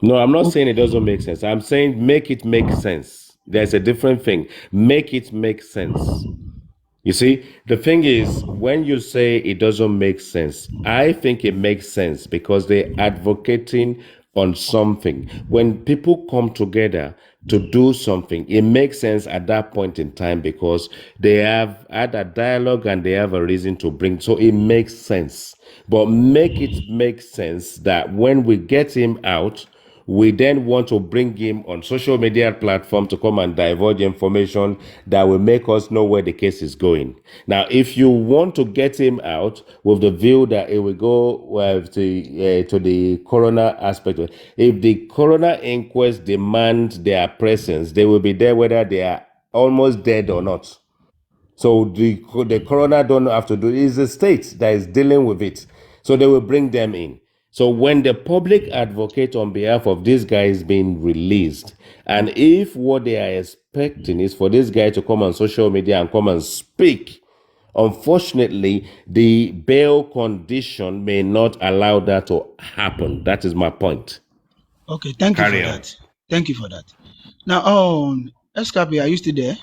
No, I'm not saying it doesn't make sense. I'm saying make it make sense. There's a different thing. Make it make sense. You see, the thing is, when you say it doesn't make sense, I think it makes sense because they're advocating on something. When people come together to do something, it makes sense at that point in time because they have had a dialogue and they have a reason to bring. So it makes sense. But make it make sense that when we get him out, we then want to bring him on social media platform to come and divulge information that will make us know where the case is going. Now, if you want to get him out with the view that it will go to the coroner aspect, if the coroner inquest demand their presence, they will be there whether they are almost dead or not. So the coroner don't have to do it. It's the state that is dealing with it. So they will bring them in. So when the public advocate on behalf of this guy is being released, and if what they are expecting is for this guy to come on social media and come and speak, unfortunately, the bail condition may not allow that to happen. That is my point. Okay, thank you for Carry on. that. Thank you for that. Now, Escape, are you still there?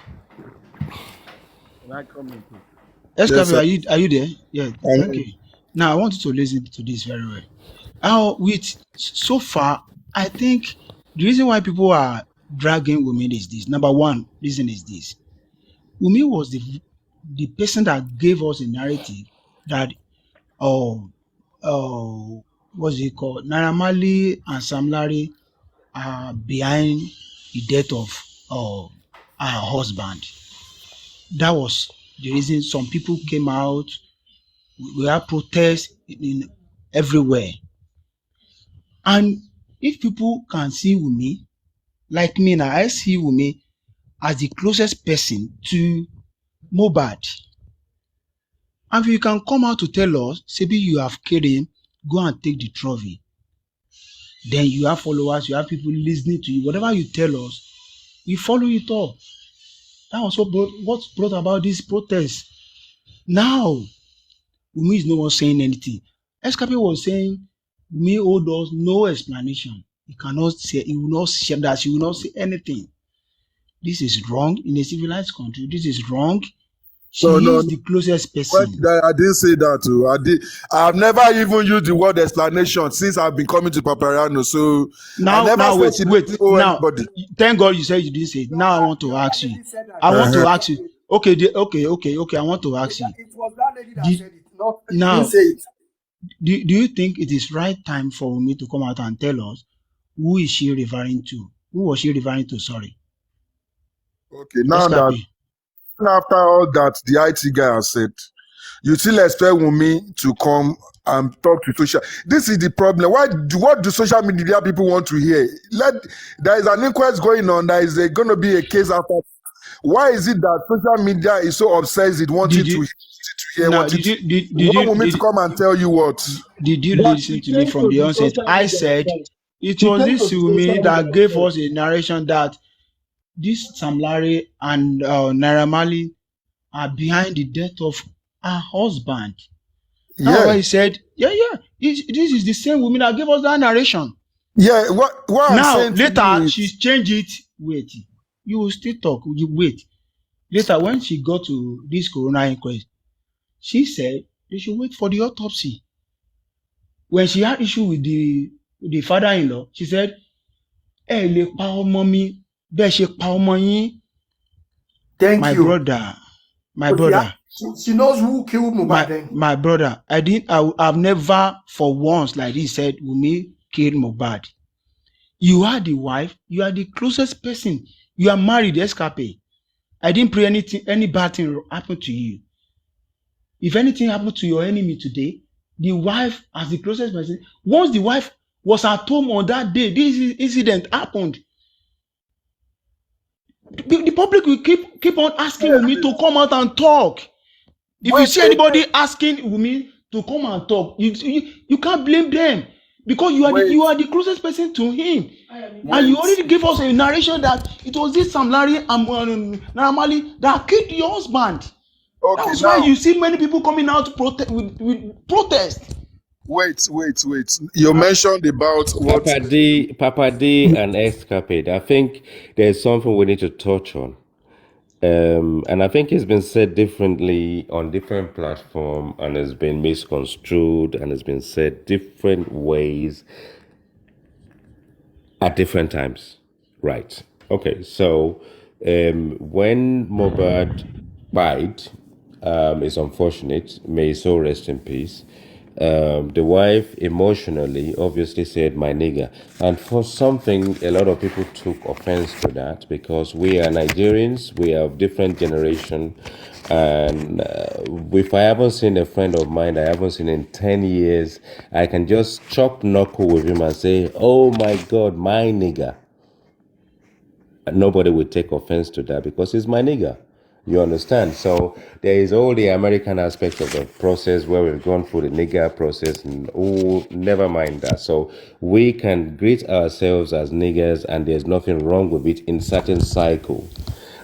Escape, Yes, are you there? Yeah, thank sir. you. Now, I want you to listen to this very well. How with so far, I think the reason why people are dragging women is this. Number one reason is this: Wumi was the person that gave us a narrative that what's it called? Naira Marley and Sam Larry are behind the death of her husband. That was the reason some people came out. We had protests in everywhere. And if people can see Wumi, like me now, I see Wumi as the closest person to Mohbad. And if you can come out to tell us, maybe you have killed him, go and take the trophy. Then you have followers, you have people listening to you. Whatever you tell us, we follow it up. That was what brought about this protest. Now, Wumi is no one saying anything. Escape was saying, Wumi owed us no explanation. He cannot say, he will not share that, he will not say anything. This is wrong in a civilized country. This is wrong. She No. is the closest Well, person. I didn't say that too. I've never even used the word explanation since I've been coming to Papariano. So I Now, never said she wait. didn't owe Now, anybody. thank God you said you didn't say it. Now I want to ask you. I want to ask you. Okay, okay. I want to ask you. It was that lady that Did, said it, not you now, didn't say it. do you think it is right time for me to come out and tell us who is she referring to? Who was she referring to? Sorry. Okay, now that Escape. after all that the IT guy has said, you still expect Wunmi to come and talk to social. This is the problem. What do social media people want to hear? There is an inquest going on. There is going to be a case after. Why is it that social media is so obsessed with wanting Did you to hear now want Wunmi to come and tell you what? did you But listen he to me came from to the the onset? social I media said first. it He was came this to the Wumi social that media gave first. us a narration that this Sam Larry and Naira Marley are behind the death of her husband. That was Yeah, why he said, this is the same woman that gave us that narration. yeah. What I'm Now, saying to you later, is, she's changed it. Wait, you will still talk. You wait. Later, when she got to this coroner inquest, she said they should wait for the autopsy. When she had issue with the father-in-law, she said, ẹ lè pa ọmọ mi bẹ́ẹ̀ ṣe pa ọmọ yín. Thank My you. brother, my Okay, brother. she knows who killed Mohbad then. My brother, I've never for once like this said Wunmi killed Mohbad. You are the wife, you are the closest person. You are married, Escape. I didn't pray any bad thing happen to you. If anything happened to your enemy today, the wife as the closest person, once the wife was at home on that day, this incident happened. The public will keep on asking Wunmi to come out and talk. If you see anybody asking Wunmi to come and talk, you can't blame them because you are the closest person to him. And you already gave us a narration that it was this Sam Larry and Naira Marley that killed your husband. okay, That's now why you see many people coming out to protest with protest. Wait. You mentioned about what? Papa D and Escapade. I think there's something we need to touch on. And I think it's been said differently on different platforms and has been misconstrued and has been said different ways at different times. Right. Okay. So when Mohbad died, it's unfortunate. May his soul rest in peace. The wife emotionally obviously said, my nigga. And for something, a lot of people took offense to that because we are Nigerians, we have different generation. And if I haven't seen a friend of mine I haven't seen in 10 years, I can just chop knuckle with him and say, oh my God, my nigga. Nobody would take offense to that because he's my nigga. You understand? So there is all the American aspect of the process where we've gone through the nigga process, and oh, never mind that. So we can greet ourselves as niggers, and there's nothing wrong with it in certain cycle.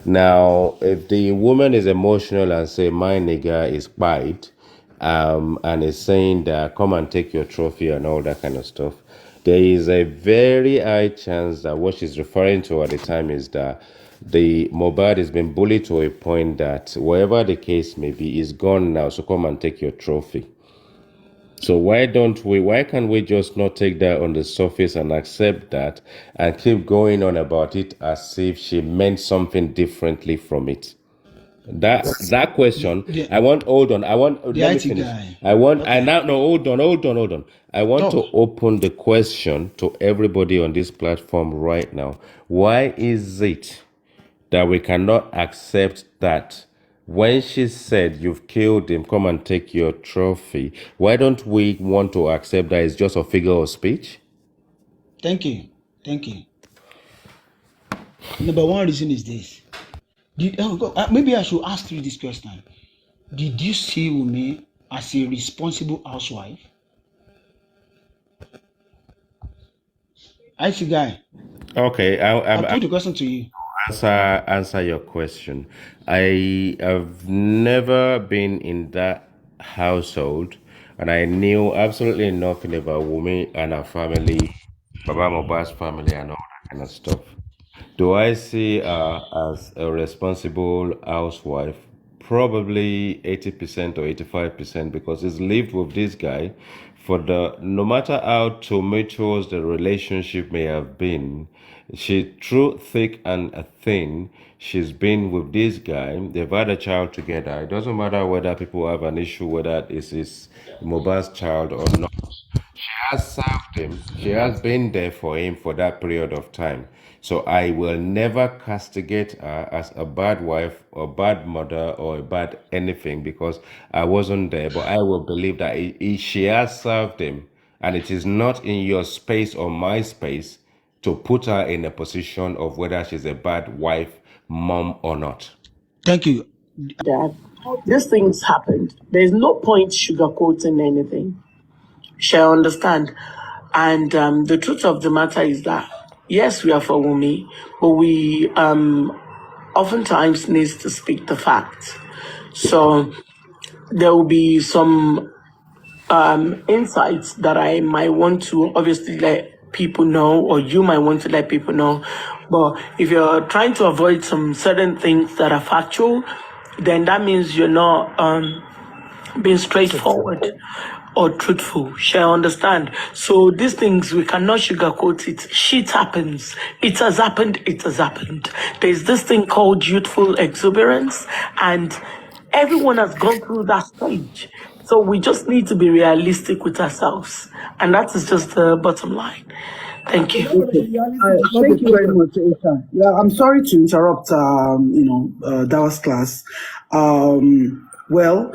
Now, if the woman is emotional and say my nigga is bite, and is saying that come and take your trophy and all that kind of stuff, there is a very high chance that what she's referring to at the time is that the Mohbad has been bullied to a point that whatever the case may be is gone now, so come and take your trophy. So why can't we just not take that on the surface and accept that and keep going on about it as if she meant something differently from it? That question, The, I want. Hold on. I want. the Let me IT finish. guy. I want. I Okay. now. No. Hold on. I want Talk. to open the question to everybody on this platform right now. Why is it that we cannot accept that when she said you've killed him, come and take your trophy? Why don't we want to accept that it's just a figure of speech? Thank you. Number one reason is this. Maybe I should ask you this question. Did you see Wunmi as a responsible housewife? IT guy, Okay. I put the question to you. Answer your question. I have never been in that household, and I knew absolutely nothing about Wumi and her family, Baba Mohbad's family, and all that kind of stuff. Do I see her as a responsible housewife? Probably 80% or 85% because he's lived with this guy for the no matter how tumultuous the relationship may have been, she through thick and thin, she's been with this guy. They've had a child together. It doesn't matter whether people have an issue whether it's his Mohbad's child or not, has served him. She has been there for him for that period of time. So I will never castigate her as a bad wife or bad mother or a bad anything because I wasn't there. But I will believe that she has served him, and it is not in your space or my space to put her in a position of whether she's a bad wife, mom, or not. Thank you. That these things happened. There's no point sugarcoating anything. Shall understand. And the truth of the matter is that yes, we are for Wumi, but we oftentimes needs to speak the facts. So there will be some insights that I might want to obviously let people know, or you might want to let people know. But if you're trying to avoid some certain things that are factual, then that means you're not being straightforward or truthful. Shall understand? So these things we cannot sugarcoat it. Shit happens. It has happened. There's this thing called youthful exuberance, and everyone has gone through that stage. So we just need to be realistic with ourselves, and that is just the bottom line. Thank you. Definitely, reality is not Thank the you very problem. much, Isha. Yeah, I'm sorry to interrupt, Dawa's class. Well,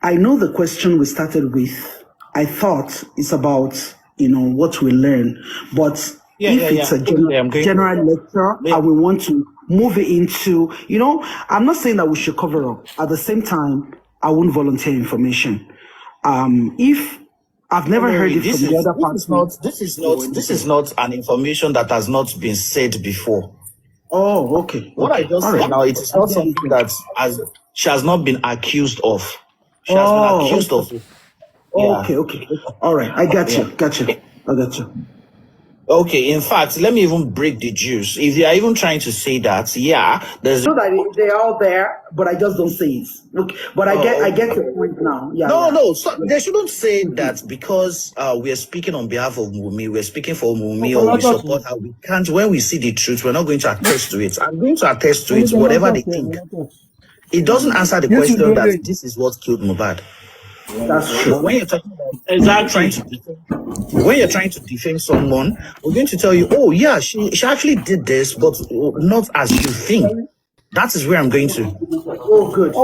I know the question we started with. I thought it's about, what we learn. But if it's a general lecture and we want to move it into, I'm not saying that we should cover up. At the same time, I won't volunteer information. If I've never heard it from the other party. This is not an information that has not been said before. Oh, okay. What I just said now, it is not something that she has not been accused of. She has been accused of Okay. All right. I got you. I got you. Okay, in fact, let me even break the juice. If they are even trying to say that, there's So that they're all there, but I just don't say it. Okay. But I get your point now. Yeah. no. So they shouldn't say that because we are speaking on behalf of Wumi, we're speaking for Wumi, or we support her. We can't. When we see the truth, we're not going to attest to it. I'm going to attest to it, whatever they think. It doesn't answer the question that this is what killed Mohbad. That's true. When you're talking about when you're trying to defame someone, we're going to tell you, oh yeah, she actually did this, but not as you think. That is where I'm going to. Oh, good.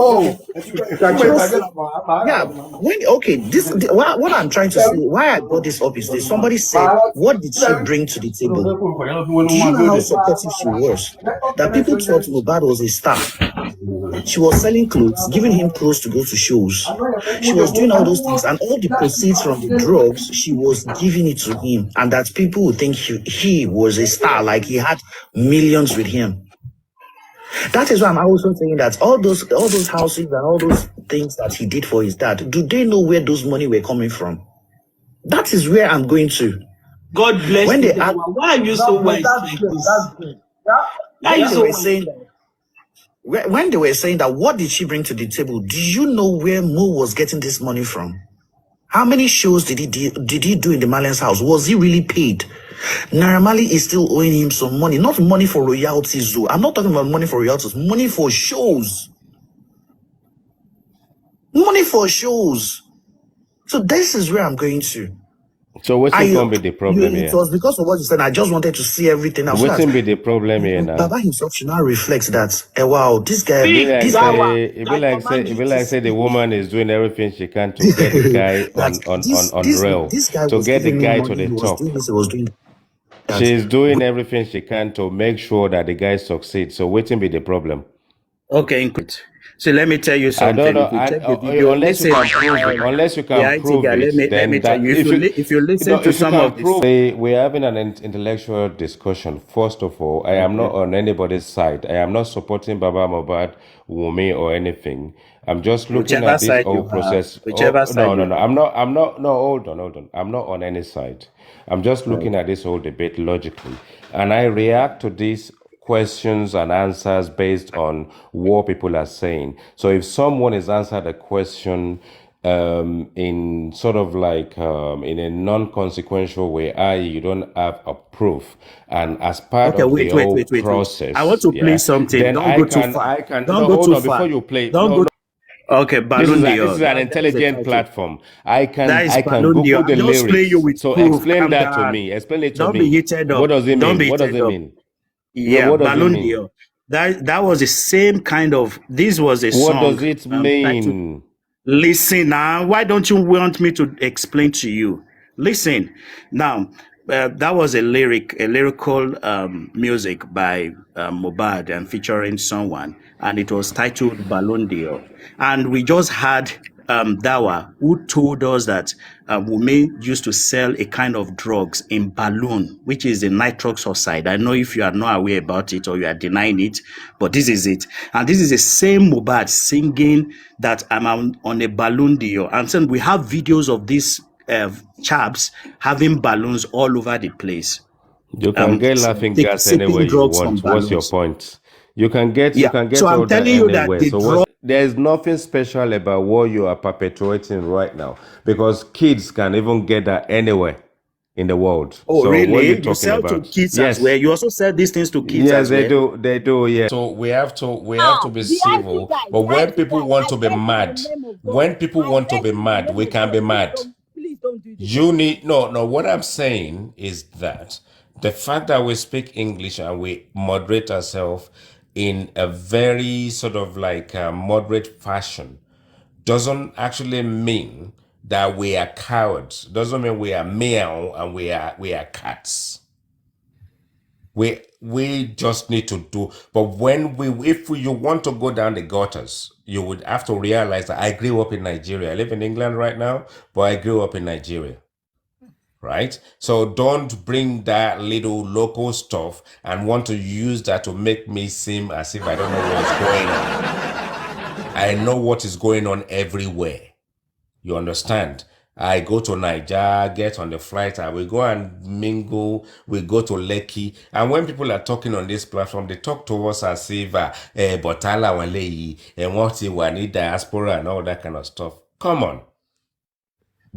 What I'm trying to say, why I brought this up is this. Somebody said, what did she bring to the table? Do you know how supportive she was? That people thought Mohbad was a star. She was selling clothes, giving him clothes to go to shows. She was doing all those things, and all the proceeds from the drugs, she was giving it to him. And that people would think he was a star, like he had millions with him. That is why I'm also saying that all those houses and all those things that he did for his dad, do they know where those money were coming from? That is where I'm going to. God bless when you. They ask, why are you so wise like this? When they were saying that, what did she bring to the table? Do you know where Mo was getting this money from? How many shows did he do in the Marlins house? Was he really paid? Naira Marley is still owing him some money, not money for royalties though. I'm not talking about money for royalties, money for shows. Money for shows. So this is where I'm going to. So what's going to be the problem here? It was because of what you said. I just wanted to see everything else. What's going to be the problem here now? Baba himself should now reflect that, wow, this guy... It be like say the woman is doing everything she can to get the guy on rail. To get the guy to the top. She's doing everything she can to make sure that the guy succeeds. So what's going to be the problem? Okay, so let me tell you something. I don't know. Unless you can prove it, let me tell you. If you listen to some of this, we're having an intellectual discussion. First of all, I am not on anybody's side. I am not supporting Baba Mohbad, Wumi, or anything. I'm just looking at this whole process. No. I'm not. No, hold on. I'm not on any side. I'm just looking at this whole debate logically, and I react to this questions and answers based on what people are saying. So if someone has answered a question in sort of like in a non-consequential way, i.e. you don't have a proof, and as part of the whole process, I want to play something. Then don't go too far. Don't go too far. Before you play. Okay, this is an intelligent platform. I can Google the lyrics. So explain that to me. Explain it to me. Don't be heated up. What does it mean? What does it mean? Yeah, Ballon d'Or. That was the same kind of. This was a song. What does it mean? Listen now. Why don't you want me to explain to you? Listen now. That was a lyrical music by Mohbad and featuring someone, and it was titled Ballon d'Or. And we just had Dawa, who told us that Wumi used to sell a kind of drugs in balloon, which is the nitrous oxide. I know if you are not aware about it or you are denying it, but this is it. And this is the same Mohbad singing that I'm on a Ballon d'Or. And then we have videos of these chaps having balloons all over the place. You can get laughing gas anywhere you want. What's your point? You can get so I'm telling you anywhere. that there's nothing special about what you are perpetuating right now, because kids can even get that anywhere in the world. Oh, so really? What are you talking talking about? To kids as well. You also sell these things to kids as well. Yes, they do, yeah. So we have to be civil. But when people want to be mad, we can be mad. Please don't do this. You need no. What I'm saying is that the fact that we speak English and we moderate ourselves in a very sort of like moderate fashion doesn't actually mean that we are cowards. Doesn't mean we are meow and we are cats. We just need to do. But if you want to go down the gutters, you would have to realize that I grew up in Nigeria. I live in England right now, but I grew up in Nigeria. Right? So don't bring that little local stuff and want to use that to make me seem as if I don't know what's going on. I know what is going on everywhere. You understand? I go to Niger, get on the flight, I will go and mingle, we go to Lekki. And when people are talking on this platform, they talk to us as if, Botala Waleyi, and what you need diaspora and all that kind of stuff. Come on.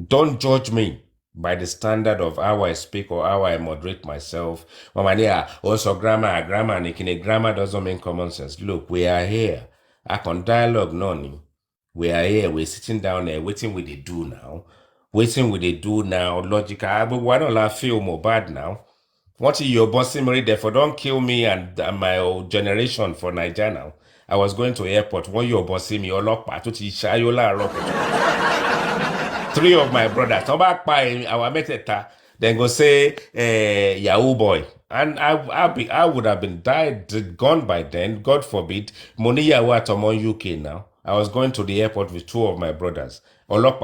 Don't judge me by the standard of how I speak or how I moderate myself. Also grammar doesn't mean common sense. Look, we are here. I can dialogue none. We are here. We're sitting down there waiting what they do now. Waiting what they do now. Logical. But why don't I feel more bad now? What is your bossy Mary therefore don't kill me and my old generation for Nigeria now. I was going to airport. When your bossy me, three of my brothers, our meteta, then go say Yahoo boy. And I would have been gone by then, God forbid. Money Yahoo at UK now. I was going to the airport with two of my brothers. What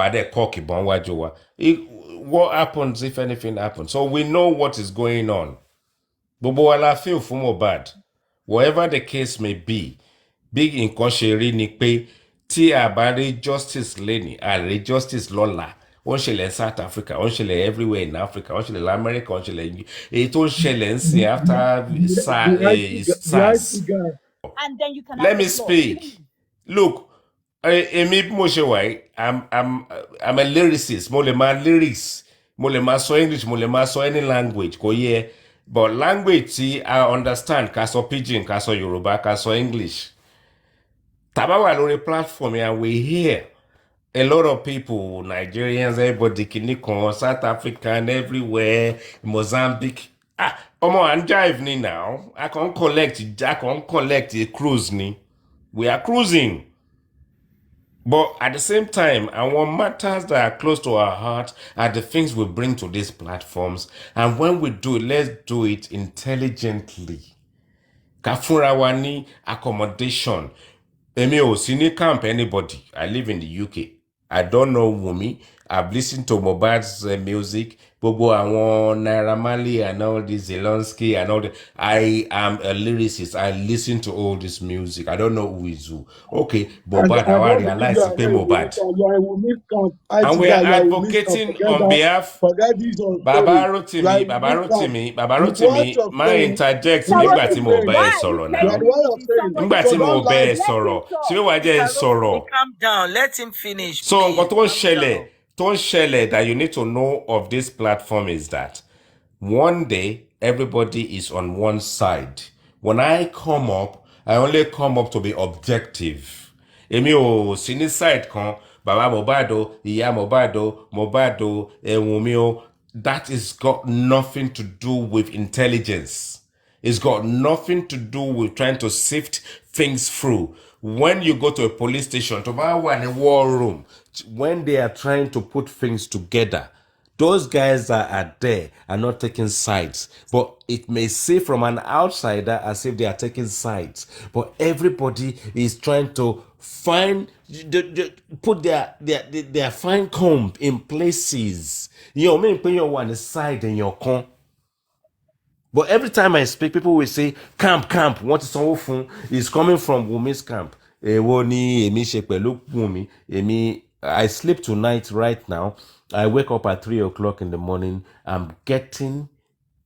happens if anything happens? So we know what is going on. Bobo wala feel for Mohbad. Whatever the case may be, big nǹkan ṣe rí ni pé tí a bá rí justice lẹ́nìí a rí justice lọ́la ó ń ṣẹlẹ̀ South Africa ó ń ṣẹlẹ̀ everywhere in Africa ó ń ṣẹlẹ̀ lamẹ́ríkà ó ń ṣẹlẹ̀ èyí tó ń ṣẹlẹ̀ ń sìn after SARS. Let me speak. Look, èmi bí mo ṣe wà yìí I'm a lyricist mo lè máa lyrics mo lè máa sọ English mo lè máa sọ any language kò yẹ but language tí I understand ká sọ pidgin ká sọ Yorùbá ká sọ English. Tabawa lórí platform and we hear a lot of people, Nigerians, everybody, Kinikon, South African, everywhere, Mozambique. Omo and jive ni now. I can't collect a cruise ni. We are cruising. But at the same time, our matters that are close to our heart are the things we bring to these platforms. And when we do it, let's do it intelligently. Kafura wani accommodation. Emi ò sí ní camp anybody. I live in the UK. I don't know Wumi. I've listened to Mohbad's music. Gbogbo àwọn Naira Marley and all this Zelensky and all that. I am a lyricist. I listen to all this music. I don't know who is who. Okay, Mohbad, I realize to pay Mohbad. And we are advocating on behalf. Baba Rotimi, máa interject nígbà tí mo bá ẹ sọ̀rọ̀ náà. Nígbà tí mo bá ẹ sọ̀rọ̀, ṣé wàá jẹ́ ẹ sọ̀rọ̀? Calm down, let him finish. So nǹkan tó ń ṣẹlẹ̀ that you need to know of this platform is that one day everybody is on one side. When I come up, I only come up to be objective. Èmi ò sí ní side kan. Baba Mohbad o, ìyá Mohbad o, Wunmi o. That has got nothing to do with intelligence. It's got nothing to do with trying to sift things through. When you go to a police station, to in a war room, when they are trying to put things together, those guys that are there are not taking sides. But it may seem from an outsider as if they are taking sides. But everybody is trying to put their fine comb in places. You know, me put your one side in your con. But every time I speak, people will say, camp, what is so fun is coming from Wumi's camp. I sleep tonight right now. I wake up at 3 o'clock in the morning. I'm getting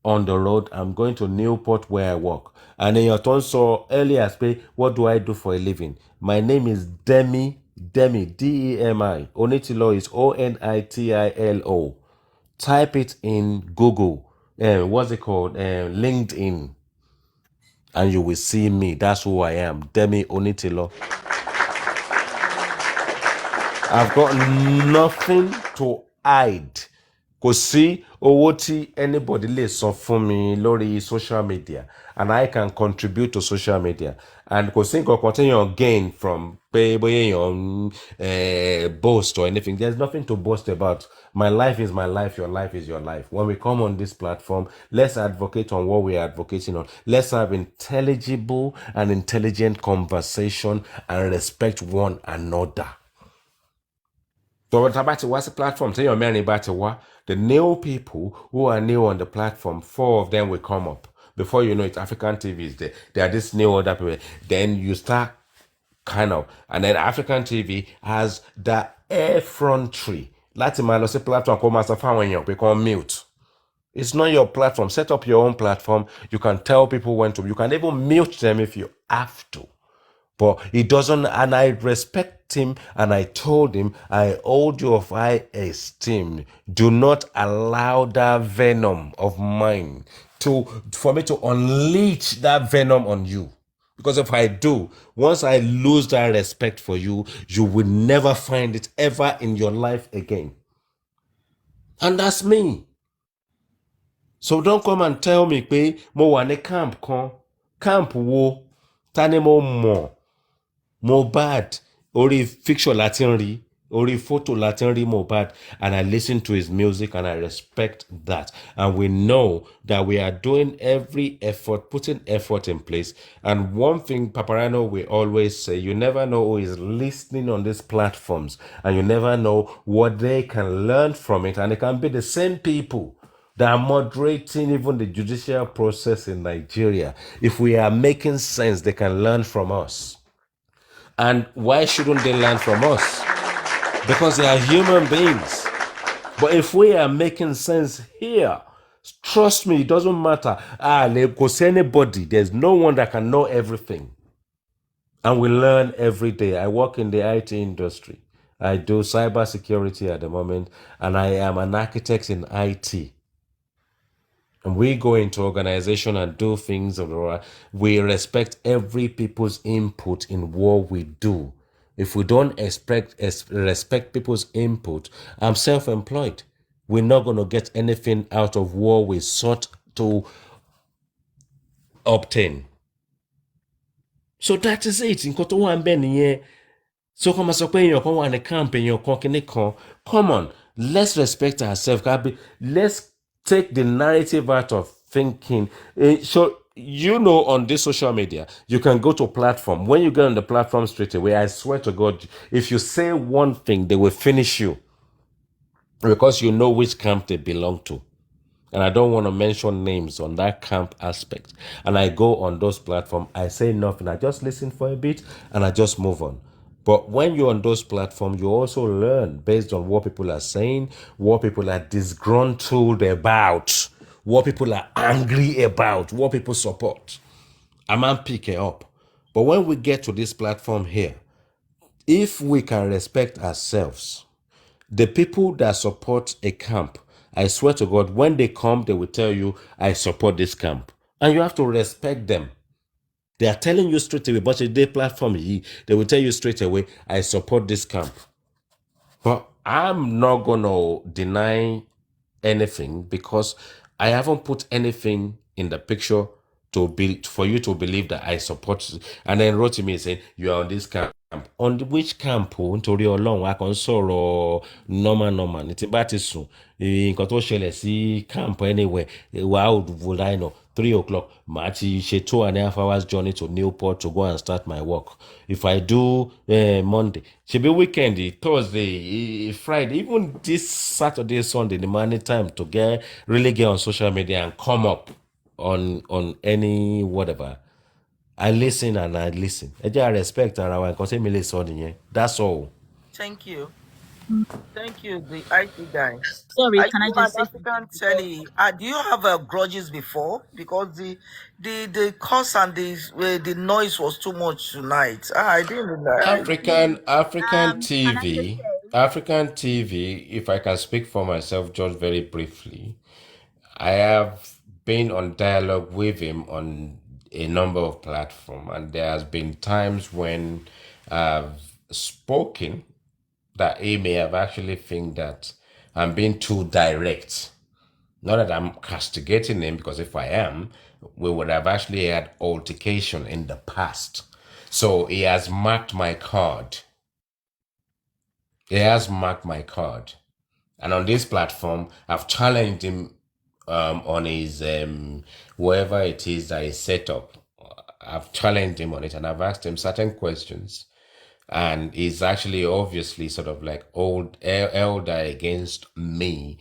on the road. I'm going to Newport where I work. And then your turn saw earlier, I say, what do I do for a living? My name is Demi, D-E-M-I. Onitilo is O-N-I-T-I-L-O. Type it in Google. What's it called? LinkedIn. And you will see me. That's who I am. Demi Onitilo. I've got nothing to hide. Kò sí owó tí anybody lè san fún mi lórí social media, and I can contribute to social media. And kò sí nǹkan kan téèyàn gain from pé bóyá èèyàn boast or anything. There's nothing to boast about. My life is my life. Your life is your life. When we come on this platform, let's advocate on what we are advocating on. Let's have intelligible and intelligent conversation and respect one another. So what's the platform? Tell your man about the new people who are new on the platform. 4 of them will come up. Before you know it, African TV is there. There are this new other people. Then you start kind of, and then African TV has the effrontery láti máa lọ sí platform kó máa sọ fáwọn èèyàn pé kán mute. It's not your platform. Set up your own platform. You can tell people when to. You can even mute them if you have to. But he doesn't, and I respect him, and I told him, I hold you of high esteem. Do not allow that venom of mine for me to unleash that venom on you. Because if I do, once I lose that respect for you, you will never find it ever in your life again. And that's me. So don't come and tell me pé mo wà ní camp kan. Camp wo? Ta ni mo mọ̀? Mohbad, orí fiction láti ń rí, orí photo láti ń rí Mohbad, and I listen to his music and I respect that. And we know that we are doing every effort, putting effort in place. And one thing Paparano will always say, you never know who is listening on these platforms, and you never know what they can learn from it. And it can be the same people that are moderating even the judicial process in Nigeria. If we are making sense, they can learn from us. And why shouldn't they learn from us? Because they are human beings. But if we are making sense here, trust me, it doesn't matter. Because anybody, there's no one that can know everything. And we learn every day. I work in the IT industry. I do cybersecurity at the moment, and I am an architect in IT. And we go into organization and do things. We respect every people's input in what we do. If we don't respect people's input, I'm self-employed. We're not going to get anything out of what we sought to obtain. So that is it. Nǹkan tó wà ń bẹ̀ nìyẹn. So come sọ pé èèyàn kan wà ní camp èèyàn kan kíní kan. Come on, let's respect ourselves. Let's take the narrative out of thinking. So you know, on this social media, you can go to a platform. When you get on the platform straight away, I swear to God, if you say one thing, they will finish you because you know which camp they belong to. And I don't want to mention names on that camp aspect. And I go on those platforms, I say nothing. I just listen for a bit and I just move on. But when you're on those platforms, you also learn based on what people are saying, what people are disgruntled about, what people are angry about, what people support. I might pick it up. But when we get to this platform here, if we can respect ourselves, the people that support a camp, I swear to God, when they come, they will tell you, I support this camp. And you have to respect them. They are telling you straight away, but their platform, they will tell you straight away, I support this camp. But I'm not going to deny anything because I haven't put anything in the picture for you to believe that I support. And then wrote to me saying, you are on this camp. On which camp? Nítorí Ọlọ́run a kàn ń sọ̀rọ̀ normal ní tí bá ti sùn nǹkan tó ṣẹlẹ̀ sí camp anywhere would I know 3 o'clock màá ti ṣe 2.5 hours journey to Newport to go and start my work. If I do Monday ṣebí weekend Thursday Friday, even this Saturday Sunday the money time to really get on social media and come up on any whatever. I listen and I listen. I respect ara wa nǹkan tí mi lè sọ nìyẹn. That's all. Thank you. Thank you, the IT guy. Sorry, Are can I you just an say African Telly? Do you have grudges before? Because the curse and the noise was too much tonight. I didn't like. African can I just TV, say African TV. If I can speak for myself, just very briefly, I have been on dialogue with him on a number of platforms, and there has been times when I've spoken that he may have actually think that I'm being too direct. Not that I'm castigating him, because if I am, we would have actually had altercation in the past. So he has marked my card. He has marked my card. And on this platform, I've challenged him on his wherever it is that is set up. I've challenged him on it and I've asked him certain questions. And he's actually obviously sort of like elder against me.